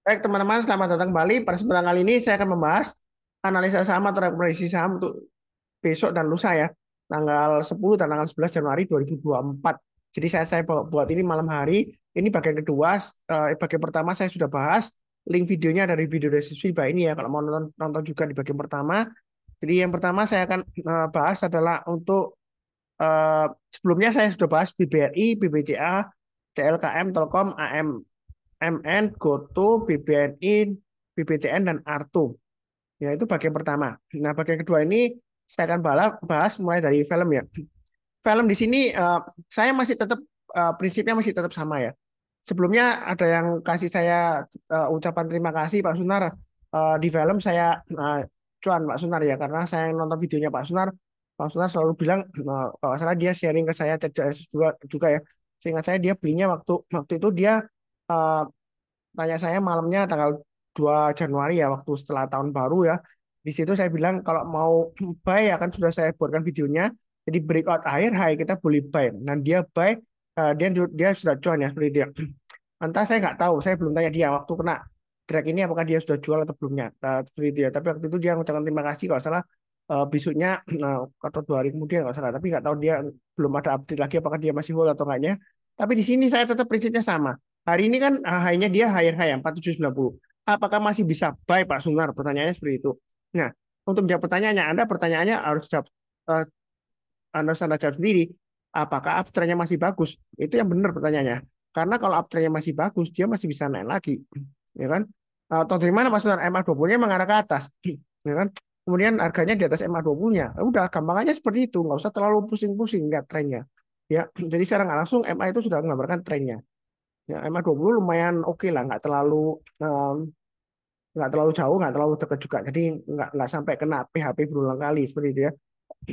Baik teman-teman, selamat datang kembali. Pada kesempatan kali ini saya akan membahas analisa saham atau rekomendasi saham untuk besok dan lusa ya, tanggal 10 dan tanggal 11 Januari 2024. Jadi saya buat ini malam hari. Ini bagian kedua. Bagian pertama saya sudah bahas. Link videonya dari video deskripsi bawah ini ya. Kalau mau nonton juga di bagian pertama. Jadi yang pertama saya akan bahas adalah untuk eh, sebelumnya saya sudah bahas BBRI, BBCA, TLKM, Telkom, MN, GoTo, BBNI, BBTN, dan Arto. Ya, itu bagian pertama. Nah, bagian kedua ini saya akan bahas mulai dari film ya. Film di sini saya masih tetap prinsipnya masih tetap sama ya. Sebelumnya ada yang kasih saya ucapan terima kasih Pak Sunar. Di film saya cuan Pak Sunar ya, karena saya nonton videonya Pak Sunar. Pak Sunar selalu bilang kalau nggak salah dia sharing ke saya juga ya. Seingat saya dia belinya waktu waktu itu dia eh, tanya saya malamnya tanggal 2 Januari ya, waktu setelah tahun baru ya. Di situ saya bilang kalau mau buy ya kan sudah saya buatkan videonya. Jadi breakout akhir high kita boleh buy. Dan dia buy, dia sudah join ya seperti itu ya. Entah saya nggak tahu, saya belum tanya dia waktu kena drag ini apakah dia sudah jual atau belumnya. Seperti itu ya. Tapi waktu itu dia mengucapkan terima kasih kalau salah besoknya atau 2 hari kemudian kalau salah. Tapi nggak tahu dia belum ada update lagi apakah dia masih hold atau enggaknya. Tapi di sini saya tetap prinsipnya sama. Hari ini kan high-nya dia higher high 4790. Apakah masih bisa buy Pak Sunar? Pertanyaannya seperti itu. Nah, untuk menjawab pertanyaannya, pertanyaannya harus jawab, eh, Anda jawab sendiri. Apakah uptrendnya masih bagus? Itu yang benar pertanyaannya. Karena kalau uptrendnya masih bagus, dia masih bisa naik lagi, ya kan? Atau dari mana Mas Sunar? MA20-nya mengarah ke atas, ya kan? Kemudian harganya di atas MA20-nya. Udah, gampangannya seperti itu. Nggak usah terlalu pusing-pusing lihat trennya. Ya, jadi secara nggak langsung MA itu sudah menggambarkan trennya. Ya, MA20 lumayan oke lah, nggak terlalu jauh, nggak terlalu dekat juga. Jadi nggak sampai kena PHP berulang kali seperti itu ya.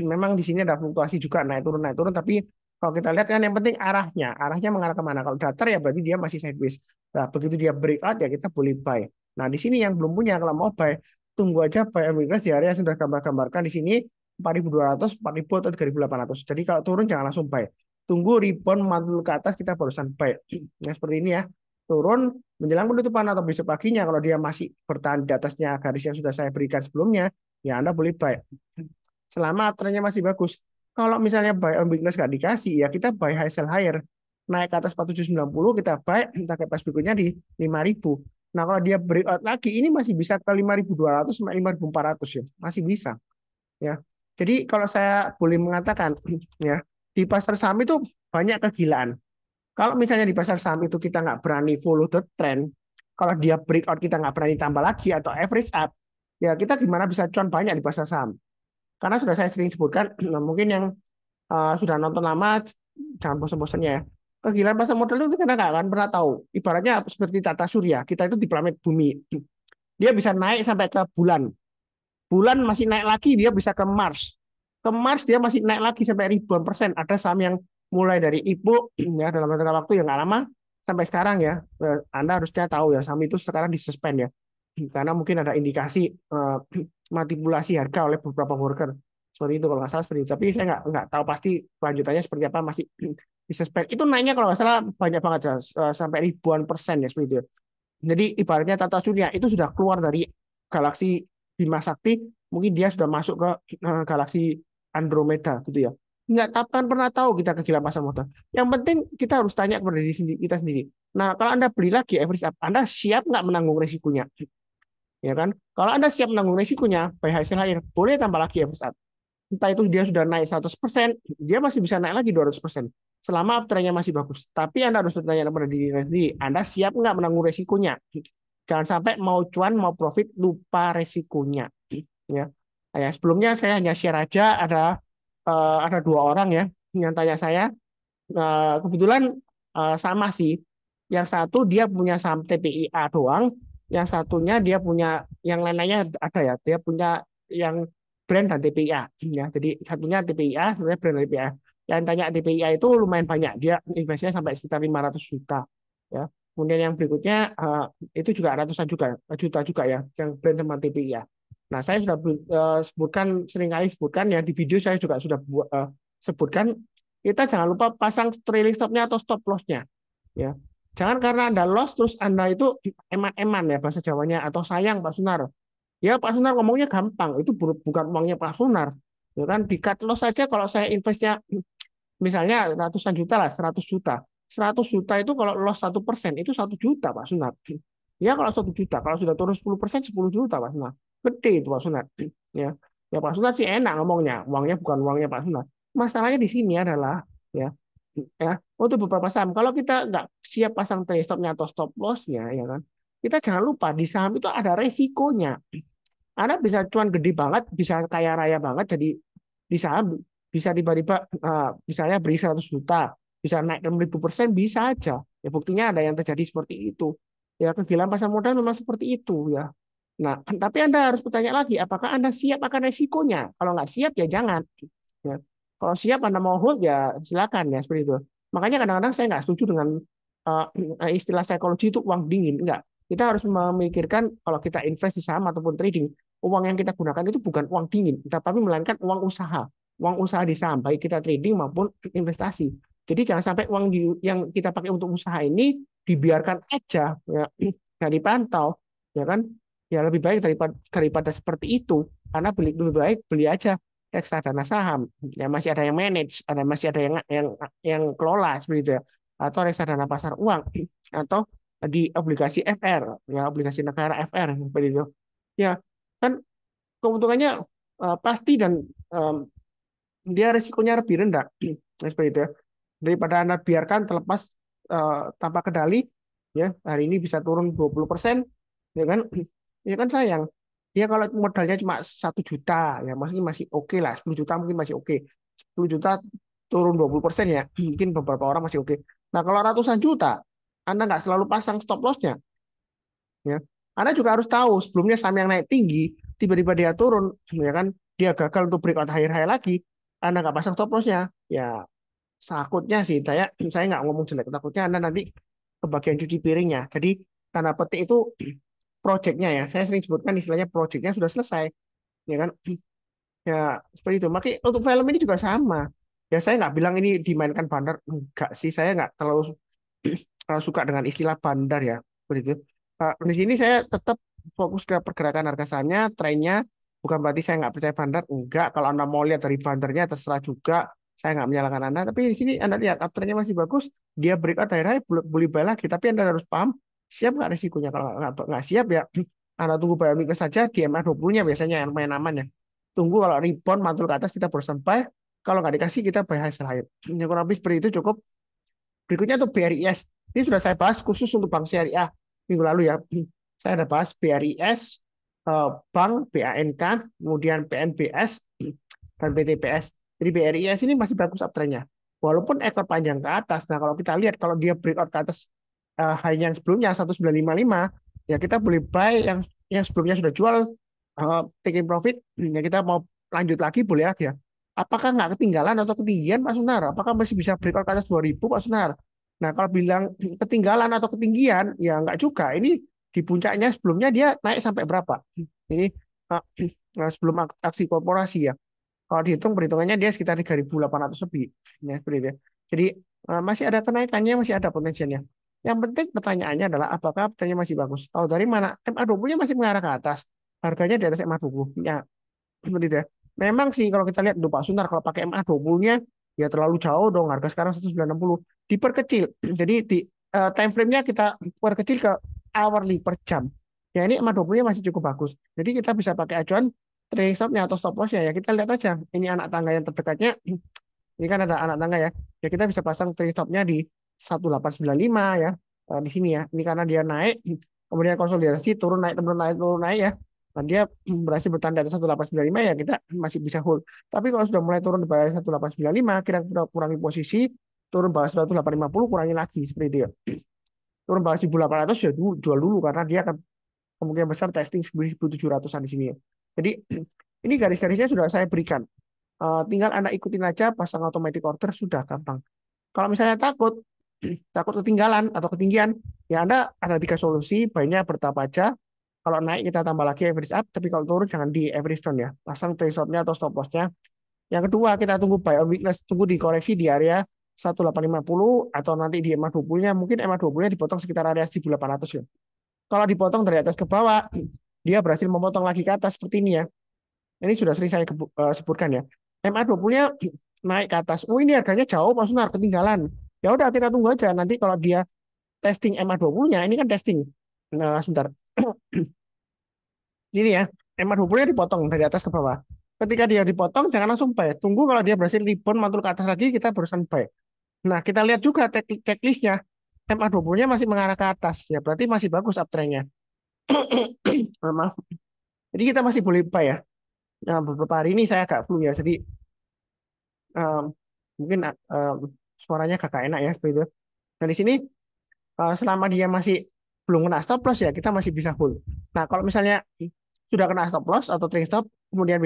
Memang di sini ada fluktuasi juga naik turun. Tapi kalau kita lihat kan yang penting arahnya mengarah kemana. Kalau datar ya berarti dia masih sideways. Nah, begitu dia breakout ya kita boleh buy. Nah, di sini yang belum punya kalau mau buy, tunggu aja buy obligasi di area yang sudah gambarkan di sini 4.200, 4.000 atau 3.800. Jadi kalau turun jangan langsung buy. Tunggu rebound mantul ke atas kita barusan buy. Nah, seperti ini ya. Turun menjelang penutupan atau besok paginya kalau dia masih bertahan di atasnya garis yang sudah saya berikan sebelumnya, ya Anda boleh buy selama trennya masih bagus. Kalau misalnya buy on weakness nggak dikasih, ya kita buy high sell higher. Naik ke atas 4790, kita buy, target price berikutnya di 5.000. Nah, kalau dia breakout lagi, ini masih bisa ke 5.200 sampai 5.400 ya. Masih bisa. Ya. Jadi kalau saya boleh mengatakan, ya di pasar saham itu banyak kegilaan. Kalau misalnya di pasar saham itu kita nggak berani follow the trend, kalau dia breakout kita nggak berani tambah lagi atau average up, ya kita gimana bisa cuan banyak di pasar saham. Karena sudah saya sering sebutkan, mungkin yang sudah nonton lama, jangan bosan-bosannya ya. Kegilaan pasar modal itu kita nggak akan pernah tahu. Ibaratnya seperti tata surya, kita itu di planet bumi. Dia bisa naik sampai ke bulan. Bulan masih naik lagi, dia bisa ke Mars. Ke Mars dia masih naik lagi sampai ribuan persen. Ada saham yang mulai dari IPO ya dalam jangka waktu yang nggak lama sampai sekarang ya. Anda harusnya tahu ya, saham itu sekarang disuspend ya. Karena mungkin ada indikasi manipulasi harga oleh beberapa broker seperti itu kalau nggak salah seperti itu. Tapi saya nggak tahu pasti kelanjutannya seperti apa, masih disuspend. Itu naiknya kalau nggak salah banyak banget ya, sampai ribuan persen ya seperti itu. Jadi ibaratnya Tata Surya itu sudah keluar dari galaksi Bima Sakti, mungkin dia sudah masuk ke galaksi Andromeda gitu ya. Nggak akan pernah tahu kita kegilaan pasar modal. Yang penting kita harus tanya kepada diri sendiri, kita sendiri. Nah, kalau Anda beli lagi average up, Anda siap nggak menanggung resikonya? Ya kan? Kalau Anda siap menanggung resikonya, buy high sell higher, boleh tambah lagi average up. Entah itu dia sudah naik 100%, dia masih bisa naik lagi 200%. Selama uptrendnya masih bagus. Tapi Anda harus bertanya kepada diri sendiri, Anda siap nggak menanggung resikonya? Jangan sampai mau cuan, mau profit, lupa resikonya. Ya. Ya, sebelumnya saya hanya share aja, ada 2 orang ya yang tanya saya. Kebetulan sama sih. Yang satu dia punya saham TPIA doang, yang satunya dia punya yang lainnya ada ya. Dia punya yang brand dan TPIA ya. Jadi satunya TPIA, satunya brand dan TPIA. Yang tanya TPIA itu lumayan banyak. Dia investasinya sampai sekitar 500 juta ya. Kemudian yang berikutnya itu juga ratusan juga juta juga ya, yang brand sama TPIA. Nah, saya sudah sebutkan seringkali sebutkan ya di video saya juga sudah sebutkan kita jangan lupa pasang trailing stopnya atau stop lossnya ya. Jangan karena Anda loss terus Anda itu eman-eman ya bahasa Jawanya atau sayang Pak Sunar. Ya Pak Sunar ngomongnya gampang, itu bukan uangnya Pak Sunar. Ya kan di cut loss saja kalau saya investnya misalnya ratusan juta lah, 100 juta. 100 juta itu kalau loss 1% itu 1 juta Pak Sunar. Ya kalau 1 juta, kalau sudah turun 10% 10 juta Pak Sunar. Gede itu Pak Sunar. Ya, ya Pak Sunar sih enak ngomongnya, uangnya bukan uangnya Pak Sunar. Masalahnya di sini adalah ya, ya untuk beberapa saham kalau kita nggak siap pasang trade stopnya atau stop lossnya ya kan, kita jangan lupa di saham itu ada resikonya. Anda bisa cuan gede banget, bisa kaya raya banget, jadi di saham bisa tiba-tiba misalnya beri 100 juta, bisa naik 6.000%, bisa aja. Ya buktinya ada yang terjadi seperti itu. Ya kegilaan pasar modal memang seperti itu ya. Nah, tapi Anda harus bertanya lagi, apakah Anda siap akan resikonya? Kalau nggak siap ya jangan. Ya. Kalau siap Anda mau hold ya silakan ya seperti itu. Makanya kadang-kadang saya nggak setuju dengan istilah psikologi itu uang dingin. Enggak. Kita harus memikirkan kalau kita invest di saham ataupun trading, uang yang kita gunakan itu bukan uang dingin, tapi melainkan uang usaha. Uang usaha di saham, baik kita trading maupun investasi. Jadi jangan sampai uang yang kita pakai untuk usaha ini dibiarkan aja, ya, nggak dipantau, ya kan? Ya lebih baik daripada seperti itu, karena lebih baik beli aja reksadana saham. Ya masih ada yang manage, masih ada yang kelola seperti itu ya. Atau reksadana pasar uang, atau di obligasi FR, ya obligasi negara FR seperti itu. Ya kan keuntungannya pasti dan um, dia risikonya lebih rendah. Nah, seperti itu ya. Daripada Anda biarkan terlepas tanpa kendali, ya hari ini bisa turun 20%, ya kan? Ya kan sayang. Ya kalau modalnya cuma 1 juta, ya maksudnya masih oke lah. 10 juta mungkin masih oke. 10 juta turun 20% ya, mungkin beberapa orang masih oke. Nah kalau ratusan juta, Anda nggak selalu pasang stop lossnya, ya. Anda juga harus tahu sebelumnya saham yang naik tinggi, tiba-tiba dia turun, ya kan? Dia gagal untuk breakout higher high lagi. Anda nggak pasang stop lossnya, ya takutnya sih saya nggak ngomong jelek, takutnya Anda nanti kebagian cuci piringnya. Jadi tanda petik itu projectnya ya, saya sering sebutkan istilahnya projectnya sudah selesai, ya kan? Ya seperti itu. Makanya untuk film ini juga sama. Ya saya nggak bilang ini dimainkan bandar, enggak sih, saya nggak terlalu suka dengan istilah bandar ya, seperti itu. Di sini saya tetap fokus ke pergerakan harga sahamnya, trennya. Bukan berarti saya nggak percaya bandar, enggak. Kalau Anda mau lihat dari bandarnya terserah juga. Saya nggak menyalahkan Anda, tapi di sini Anda lihat uptrendnya masih bagus, dia breakout daerah boleh buy lagi. Tapi Anda harus paham siap nggak risikonya. Kalau nggak siap ya Anda tunggu buy weakness saja di MA20-nya biasanya yang lumayan aman ya. Tunggu kalau rebound mantul ke atas kita baru sampai. Kalau nggak dikasih kita buy high sell high. Yang kurang lebih seperti itu cukup. Berikutnya untuk BRIS. Ini sudah saya bahas khusus untuk Bank Syariah minggu lalu ya. Saya ada bahas BRIS, Bank BANK, kemudian PNBS, dan PTPS. Jadi BRIS ini masih bagus uptrendnya. Walaupun ekor panjang ke atas. Nah kalau kita lihat kalau dia breakout ke atas high yang sebelumnya 1955, ya kita boleh buy yang sebelumnya sudah jual, taking profit, ya kita mau lanjut lagi boleh lagi ya. Apakah nggak ketinggalan atau ketinggian Pak Sunar? Apakah masih bisa breakout ke atas 2000 Pak Sunar? Nah, kalau bilang ketinggalan atau ketinggian, ya nggak juga. Ini di puncaknya sebelumnya dia naik sampai berapa? Ini sebelum aksi korporasi ya. Kalau dihitung perhitungannya dia sekitar 3.800 lebih. Ya, seperti itu ya. Jadi masih ada kenaikannya, masih ada potensinya. Yang penting pertanyaannya adalah apakah pertanyaan masih bagus? Tahu dari mana? MA20-nya masih mengarah ke atas. Harganya di atas MA20. Ya, seperti itu ya. Memang sih kalau kita lihat Pak Sunar kalau pakai MA20-nya ya terlalu jauh dong. Harga sekarang 1960. Diperkecil. Jadi di time frame-nya kita perkecil ke hourly per jam. Ya ini MA20-nya masih cukup bagus. Jadi kita bisa pakai acuan trading stop-nya atau stop loss-nya ya. Kita lihat aja. Ini anak tangga yang terdekatnya. Ini kan ada anak tangga ya. Ya kita bisa pasang trading stop-nya di 1895 ya. Di sini ya. Ini karena dia naik, kemudian konsolidasi turun naik turun naik ya. Nah, dia berhasil bertahan di atas 1895 ya kita masih bisa hold. Tapi kalau sudah mulai turun di bawah 1895, kita kurangi posisi, turun bawah 1850 kurangi lagi seperti itu ya. Turun bawah 1800 ya jual dulu karena dia akan kemungkinan besar testing 1700-an di sini ya. Jadi ini garis-garisnya sudah saya berikan. Tinggal Anda ikutin aja, pasang automatic order sudah gampang. Kalau misalnya takut, takut ketinggalan atau ketinggian, ya Anda ada 3 solusi, baiknya bertahap aja. Kalau naik kita tambah lagi average up, tapi kalau turun jangan di average down ya. Pasang trade stop-nya atau stop loss-nya. Yang kedua, kita tunggu buy on weakness, tunggu dikoreksi di area 1850 atau nanti di MA20-nya mungkin MA20-nya dipotong sekitar area 1800 ya. Kalau dipotong dari atas ke bawah, dia berhasil memotong lagi ke atas seperti ini ya. Ini sudah sering saya sebutkan ya. MA20-nya naik ke atas. Oh ini harganya jauh Pak Sunar, ketinggalan. Ya udah kita tunggu aja nanti kalau dia testing MA20-nya, ini kan testing. Nah, sebentar. Ini ya, MA20-nya dipotong dari atas ke bawah. Ketika dia dipotong, jangan langsung buy. Tunggu kalau dia berhasil rebound mantul ke atas lagi, kita barusan buy. Nah, kita lihat juga checklistnya. MA20-nya masih mengarah ke atas. Ya, berarti masih bagus uptrendnya. Maaf. Jadi kita masih boleh buy ya. Nah, beberapa hari ini saya agak flu ya. Jadi um, mungkin suaranya agak enak ya seperti itu. Nah, di sini selama dia masih belum kena stop loss ya kita masih bisa hold. Nah kalau misalnya sudah kena stop loss atau trailing stop, kemudian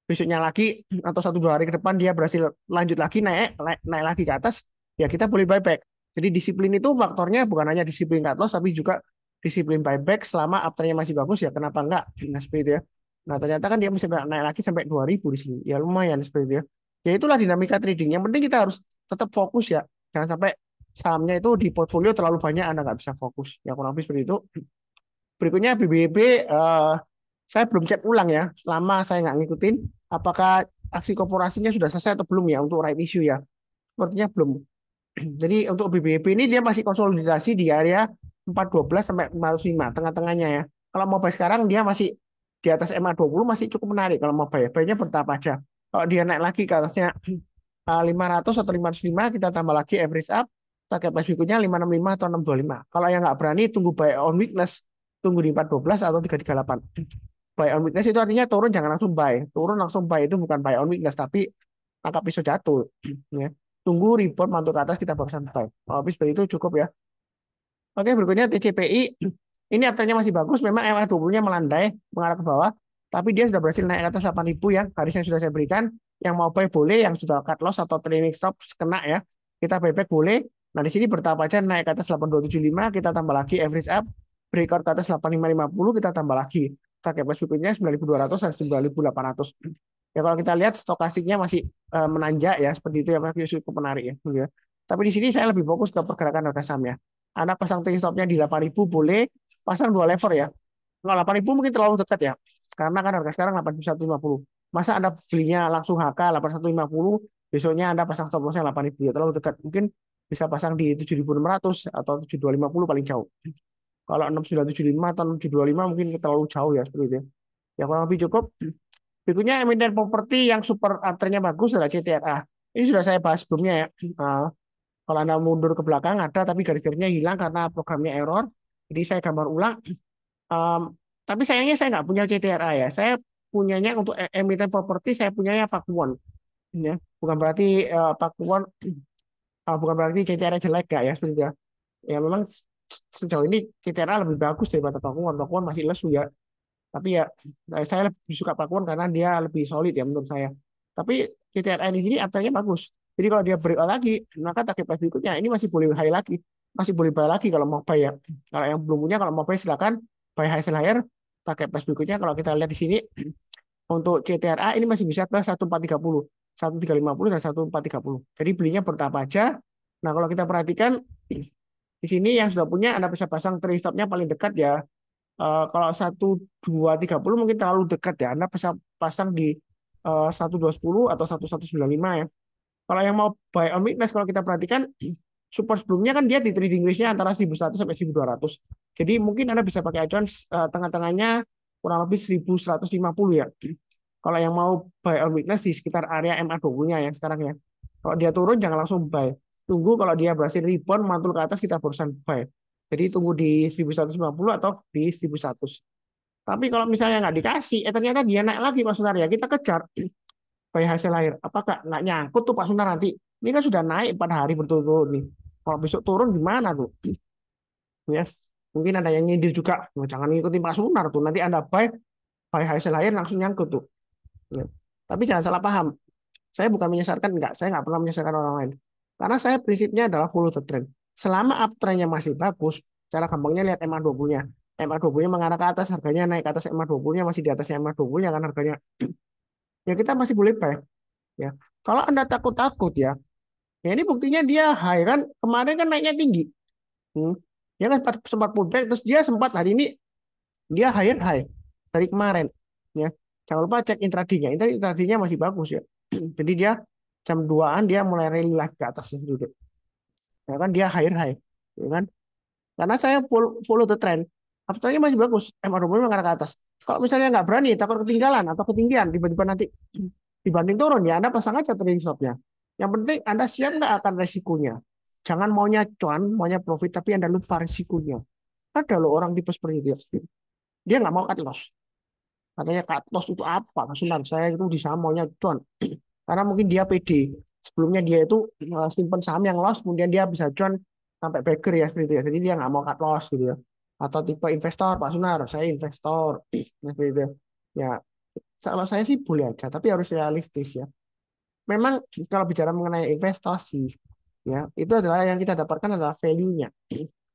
besoknya lagi atau 1-2 hari ke depan dia berhasil lanjut lagi naik lagi ke atas, ya kita boleh buyback. Jadi disiplin itu faktornya bukan hanya disiplin cut loss tapi juga disiplin buyback selama uptrendnya masih bagus ya kenapa enggak? Nah seperti itu ya. Nah ternyata kan dia masih naik lagi sampai 2000 di sini. Ya lumayan seperti itu ya. Ya itulah dinamika trading. Yang penting kita harus tetap fokus ya. Jangan sampai sahamnya itu di portfolio terlalu banyak Anda nggak bisa fokus. Ya kurang lebih seperti itu. Berikutnya BBB, saya belum cek ulang ya. Lama saya nggak ngikutin. Apakah aksi korporasinya sudah selesai atau belum ya untuk right issue ya? Sepertinya belum. Jadi untuk BBB ini dia masih konsolidasi di area 412 sampai 405 tengah-tengahnya ya. Kalau mau buy sekarang dia masih di atas MA20 masih cukup menarik kalau mau buy. Buy-nya bertahap aja. Kalau dia naik lagi ke atasnya 500 atau 505 kita tambah lagi average up target price berikutnya 565 atau 625. Kalau yang nggak berani tunggu buy on weakness, tunggu di 412 atau 338. Buy on weakness itu artinya turun jangan langsung buy. Turun langsung buy itu bukan buy on weakness tapi angka pisau jatuh ya. Tunggu rebound mantul ke atas kita barusan buy. Habis seperti itu cukup ya. Oke, berikutnya TCPI. Ini uptrendnya masih bagus, memang MA20-nya melandai mengarah ke bawah, tapi dia sudah berhasil naik ke atas 8.000 ya. Garis yang sudah saya berikan, yang mau buy boleh, yang sudah cut loss atau trailing stop kena ya. Kita buyback boleh. Nah, di sini bertahap aja naik ke atas 8275, kita tambah lagi average up, breakout ke atas 8550, kita tambah lagi. Target price berikutnya 9.200 dan 9.800. Ya kalau kita lihat stokastiknya masih menanjak ya, seperti itu ya, masih cukup menarik ya. Tapi di sini saya lebih fokus ke pergerakan harga saham ya. Anda pasang trailing stopnya di 8.000 boleh, pasang 2 lever ya. Kalau 8.000 mungkin terlalu dekat ya. Karena kan harga sekarang 8.150. Masa Anda belinya langsung HK 8.150, besoknya Anda pasang stop lossnya 8.000 ya terlalu dekat. Mungkin bisa pasang di 7.600 atau 7.250 paling jauh. Kalau 6.975 atau 6.725 mungkin terlalu jauh ya seperti itu. Ya kurang lebih cukup. Berikutnya emiten properti yang super uptrendnya bagus adalah CTRA. Ini sudah saya bahas sebelumnya ya. Kalau Anda mundur ke belakang ada, tapi garis-garisnya hilang karena programnya error. Jadi saya gambar ulang. Um, tapi sayangnya saya nggak punya CTRA ya. Saya punyanya untuk emiten properti, saya punyanya Pakuwon. Ya. Bukan berarti Pakuwon, bukan berarti CTRA jelek nggak ya. Seperti itu ya. Ya memang sejauh ini CTRA lebih bagus daripada Pakuwon. Pakuwon masih lesu ya. Tapi ya saya lebih suka Pakuwon karena dia lebih solid ya menurut saya. Tapi CTRA di sini artinya bagus. Jadi kalau dia break lagi, maka target price berikutnya ini masih boleh high lagi, masih boleh buy lagi kalau mau buy ya. Kalau yang belum punya, kalau mau buy silakan buy high sell higher. Target price berikutnya kalau kita lihat di sini untuk CTRA ini masih bisa ke 1430, 1350 dan 1430. Jadi belinya bertahap aja. Nah kalau kita perhatikan di sini yang sudah punya Anda bisa pasang trailing stopnya paling dekat ya. Kalau 1230 mungkin terlalu dekat ya. Anda bisa pasang di 1210 atau 1195 ya. Kalau yang mau buy on weakness, kalau kita perhatikan support sebelumnya kan dia di trading range-nya antara 1100 sampai 1200. Jadi mungkin Anda bisa pakai acuan tengah-tengahnya kurang lebih 1150 ya. Kalau yang mau buy on weakness di sekitar area MA20-nya yang sekarang ya. Kalau dia turun jangan langsung buy. Tunggu kalau dia berhasil rebound mantul ke atas kita barusan buy. Jadi tunggu di 1150 atau di 1100. Tapi kalau misalnya nggak dikasih, ternyata dia naik lagi Pak Sunar ya, kita kejar buy hasil lahir. Apakah nggak nyangkut tuh Pak Sunar nanti? Ini kan sudah naik 4 hari berturut-turut nih. Kalau besok turun gimana tuh? Ya, mungkin ada yang nyindir juga. Oh, jangan ngikutin Pak Sunar tuh. Nanti Anda buy hasil lahir langsung nyangkut tuh. Ya. Tapi jangan salah paham. Saya bukan menyesatkan, enggak. Saya nggak pernah menyesatkan orang lain. Karena saya prinsipnya adalah follow the trend. Selama uptrendnya masih bagus, cara gampangnya lihat MA20-nya. MA20-nya mengarah ke atas, harganya naik ke atas MA20-nya, masih di atasnya MA20-nya kan harganya. Ya kita masih boleh buy. Ya. Kalau Anda takut-takut ya, Ya ini buktinya dia high kan, kemarin kan naiknya tinggi. Hmm. Dia kan sempat pullback, terus dia sempat hari ini dia higher high dari kemarin. Ya, jangan lupa cek intradinya. Intradinya masih bagus ya. Jadi dia jam 2-an dia mulai rally lagi ke atas gitu. Ya kan dia higher high, ya kan? Karena saya follow the trend. Afternya masih bagus, MA20 mengarah ke atas. Kalau misalnya nggak berani, takut ketinggalan atau ketinggian, tiba-tiba nanti dibanding turun, ya Anda pasang aja trading stopnya. Yang penting Anda siap nggak akan resikonya. Jangan maunya cuan, maunya profit, tapi Anda lupa risikonya. Ada loh orang tipe seperti itu. Dia nggak mau cut loss. Katanya cut loss itu apa? Kasihan saya itu di saham maunya cuan. Karena mungkin dia pede. Sebelumnya dia itu simpen saham yang loss, kemudian dia bisa cuan sampai bagger ya seperti itu ya. Jadi dia nggak mau cut loss gitu ya. Atau tipe investor, Pak Sunar, saya investor. Seperti itu. Ya, kalau saya sih boleh aja, tapi harus realistis ya. Memang kalau bicara mengenai investasi, ya itu adalah yang kita dapatkan adalah value-nya.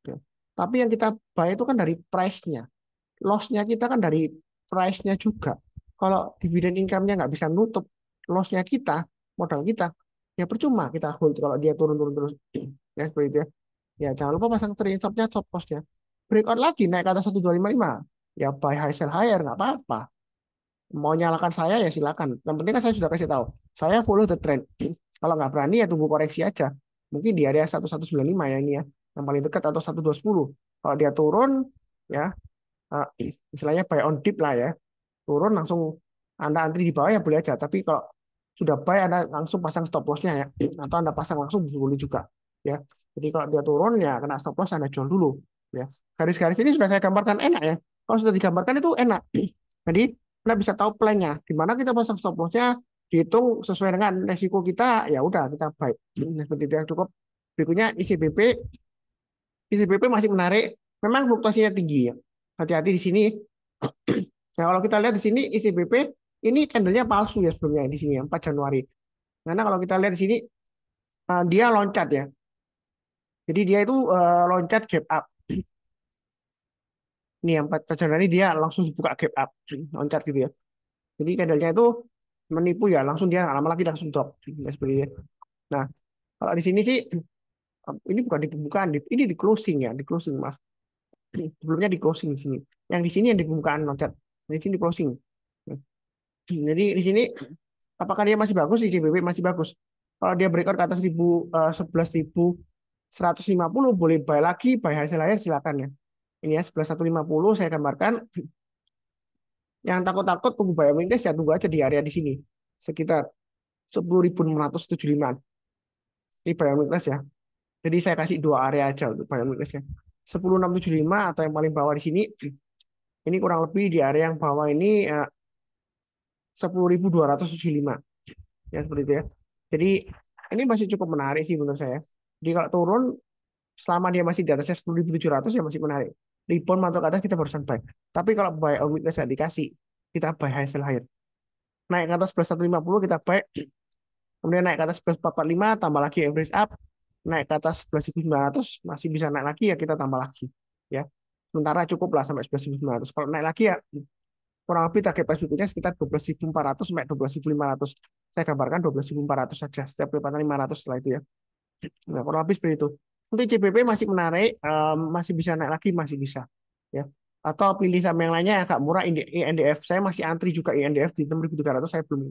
Ya. Tapi yang kita buy itu kan dari price-nya. Loss-nya kita kan dari price-nya juga. Kalau dividen income-nya nggak bisa nutup loss-nya kita, modal kita, ya percuma kita hold kalau dia turun-turun terus. Ya seperti itu ya. Ya jangan lupa pasang trading stop-nya, stop loss-nya. Breakout lagi naik ke atas 1255. Ya buy high sell higher nggak apa-apa. Mau nyalakan saya ya silakan. Yang penting kan saya sudah kasih tahu. Saya follow the trend. Kalau nggak berani ya tunggu koreksi aja. Mungkin di area 1195 ya ini ya. Yang paling dekat atau 1210. Kalau dia turun ya istilahnya buy on dip lah ya. Turun langsung Anda antri di bawah ya boleh aja. Tapi kalau sudah buy Anda langsung pasang stop loss-nya ya. Atau Anda pasang langsung boleh juga ya. Jadi kalau dia turun ya kena stop loss Anda jual dulu ya. Garis-garis ini sudah saya gambarkan enak ya. Kalau sudah digambarkan itu enak. Jadi Anda bisa tahu plan-nya. Di mana kita pasang stop loss-nya dihitung sesuai dengan resiko kita, ya udah kita buy. Seperti itu yang cukup. Berikutnya ICBP. ICBP masih menarik. Memang fluktuasinya tinggi ya. Hati-hati di sini. Nah, kalau kita lihat di sini ICBP ini candlenya palsu ya sebelumnya di sini ya, 4 Januari. Karena kalau kita lihat di sini dia loncat ya. Jadi dia itu loncat gap up. Ini yang 4 Januari dia langsung buka gap up, loncat gitu ya. Jadi candlenya itu menipu ya, langsung dia nggak lama lagi langsung drop. Ya, seperti itu. Nah, kalau di sini sih ini bukan di pembukaan, ini di closing ya, di closing mas. Sebelumnya di closing di sini. Yang di sini yang di pembukaan loncat, di sini di closing. Jadi di sini apakah dia masih bagus? ICBP masih bagus. Kalau dia breakout ke atas 11.150 boleh buy lagi, buy hasil akhir silakan ya. Ini ya 11.150 saya gambarkan. Yang takut-takut tunggu buy index ya tunggu aja di area di sini. Sekitar 10.675. Ini buy index ya. Jadi saya kasih dua area aja untuk buy index ya. 10.675 atau yang paling bawah di sini. Ini kurang lebih di area yang bawah ini 10.275. Ya seperti itu ya. Jadi ini masih cukup menarik sih menurut saya. Jadi kalau turun selama dia masih di atasnya 10.700 ya masih menarik. Rebound masuk ke atas kita barusan buy. Tapi kalau buy on weakness nggak dikasih, kita buy high sell higher. Naik ke atas 11.150 kita buy. Kemudian naik ke atas 11.445 tambah lagi average up. Naik ke atas 11.900 masih bisa naik lagi ya kita tambah lagi. Ya. Sementara cukup lah sampai 11.900. Kalau naik lagi ya kurang lebih target price berikutnya sekitar 12.400 sampai 12.500. Saya gambarkan 12.400 saja setiap kelipatan 500 setelah itu ya. Nah, kurang lebih seperti itu. Untuk CBP masih menarik, masih bisa naik lagi, masih bisa. Ya. Atau pilih saham yang lainnya yang agak murah, INDF. Saya masih antri juga INDF di 6.300, saya belum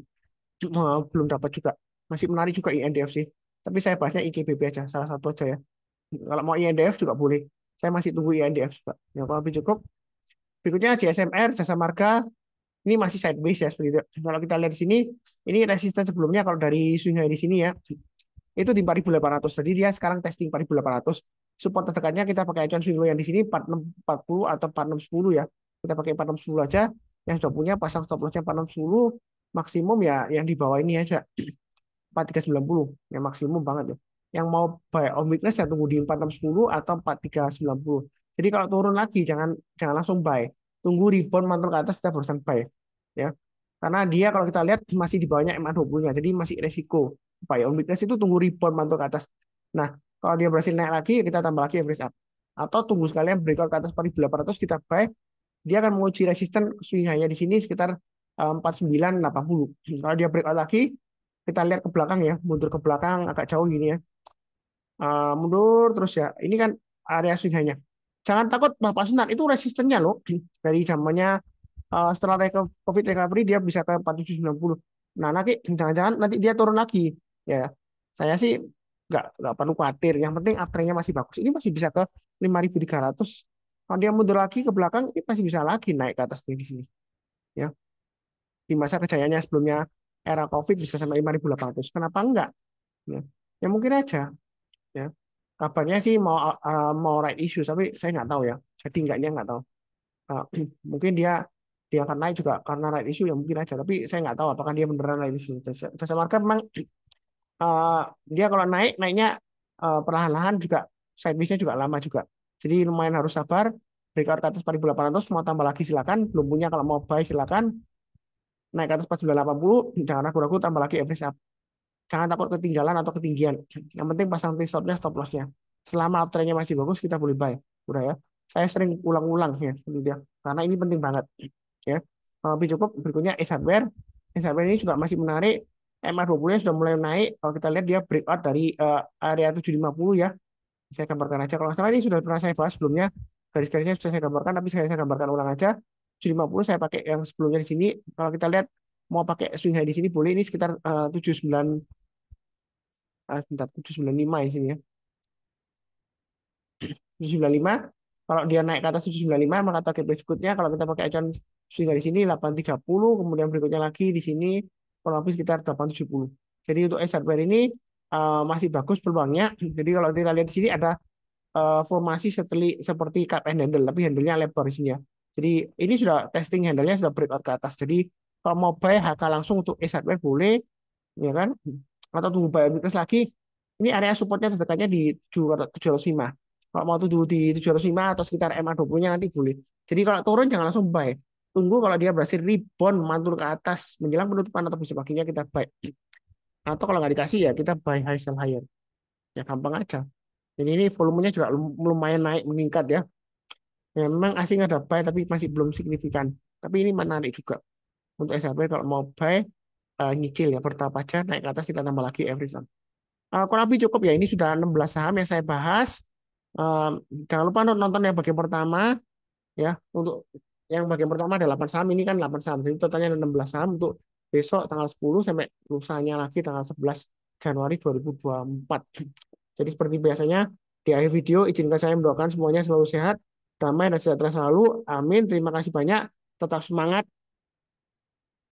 dapat juga. Masih menarik juga INDF sih. Tapi saya bahasnya ICBP aja, salah satu aja ya. Kalau mau INDF juga boleh. Saya masih tunggu INDF juga. Ya, kalau lebih cukup. Berikutnya JSMR, Jasa Marga, ini masih sideways ya seperti itu. Kalau kita lihat di sini, ini resisten sebelumnya kalau dari swing high di sini ya, itu di 4.800. Jadi dia sekarang testing 4.800. Support terdekatnya kita pakai acuan swing low yang di sini 4640 atau 4610 ya. Kita pakai 4610 aja. Yang sudah punya pasang stop lossnya 4610, maksimum ya yang di bawah ini aja. 4390 yang maksimum banget ya. Yang mau buy on weakness ya tunggu di 4610 atau 4390. Jadi kalau turun lagi jangan jangan langsung buy. Tunggu rebound mantul ke atas kita barusan buy ya. Karena dia kalau kita lihat masih di bawahnya MA20-nya. Jadi masih resiko. Buy on weakness itu tunggu rebound mantul ke atas. Nah, kalau dia berhasil naik lagi kita tambah lagi average up. Atau tunggu sekalian breakout ke atas 4.800 kita buy. Dia akan menguji resisten swing high-nya di sini sekitar 4980. Kalau dia breakout lagi kita lihat ke belakang ya, mundur ke belakang agak jauh gini ya. Mundur terus ya. Ini kan area swing high-nya. Jangan takut Bapak Sunan, itu resistennya loh. Dari zamannya setelah COVID recovery dia bisa ke 4790. Nah, nanti jangan-jangan nanti dia turun lagi. Ya, saya sih nggak perlu khawatir. Yang penting uptrendnya masih bagus. Ini masih bisa ke 5300. Kalau dia mundur lagi ke belakang, ini masih bisa lagi naik ke atas di sini. Ya, di masa kejayaannya sebelumnya era COVID bisa sampai 5800. Kenapa enggak? Ya, ya mungkin aja. Ya, kabarnya sih mau right issue, tapi saya nggak tahu ya. Jadi enggaknya nggak tahu. Uh, Mungkin dia akan naik juga karena right issue ya mungkin aja. Tapi saya nggak tahu apakah dia beneran right issue. Jasa marga memang uh, dia kalau naiknya perlahan-lahan juga sideways-nya juga lama juga. Jadi lumayan harus sabar. Breakout ke atas 4800 mau tambah lagi silakan. Belum punya kalau mau buy silakan. Naik ke atas 4980 jangan ragu-ragu tambah lagi average up. Jangan takut ketinggalan atau ketinggian. Yang penting pasang stopnya stop lossnya. Selama uptrendnya masih bagus kita boleh buy. Udah ya. Saya sering ulang-ulang ya ini dia. Karena ini penting banget ya. Lebih cukup berikutnya Ace Hardware. Ace Hardware ini juga masih menarik. MA20 sudah mulai naik. Kalau kita lihat dia breakout dari area 750 ya. Saya gambarkan aja. Kalau salah ini sudah pernah saya bahas sebelumnya. Garis-garisnya sudah saya gambarkan, tapi saya gambarkan ulang aja. 750 saya pakai yang sebelumnya di sini. Kalau kita lihat mau pakai swing high di sini boleh. Ini sekitar 79 bentar, 795 di sini ya. 795. Kalau dia naik ke atas 795 maka target berikutnya kalau kita pakai acuan swing dari sini 830, kemudian berikutnya lagi di sini kurang lebih sekitar 870. Jadi untuk S hardware ini masih bagus peluangnya. Jadi kalau kita lihat di sini ada formasi seperti cup and handle, tapi handle-nya lebar di sini ya. Jadi ini sudah testing handle-nya sudah breakout ke atas. Jadi kalau mau buy HK langsung untuk S hardware boleh, ya kan? Atau tunggu buy weakness lagi. Ini area supportnya terdekatnya di 705. Kalau mau tuh di 705 atau sekitar MA20-nya nanti boleh. Jadi kalau turun jangan langsung buy. Tunggu kalau dia berhasil rebound mantul ke atas menjelang penutupan atau besok paginya kita buy. Atau kalau nggak dikasih ya kita buy high sell higher. Ya gampang aja. Jadi ini volumenya juga lumayan naik meningkat ya. Ya, memang asing ada buy tapi masih belum signifikan. Tapi ini menarik juga untuk SHB kalau mau buy nyicil ya bertahap aja naik ke atas kita tambah lagi every time. Kurang lebih cukup ya ini sudah 16 saham yang saya bahas. Jangan lupa nonton yang bagian pertama ya untuk yang bagian pertama ada 8 saham ini kan 8 saham. Jadi totalnya ada 16 saham untuk besok tanggal 10 sampai lusanya lagi tanggal 11 Januari 2024. Jadi seperti biasanya di akhir video izinkan saya mendoakan semuanya selalu sehat, damai dan sejahtera selalu. Amin. Terima kasih banyak. Tetap semangat.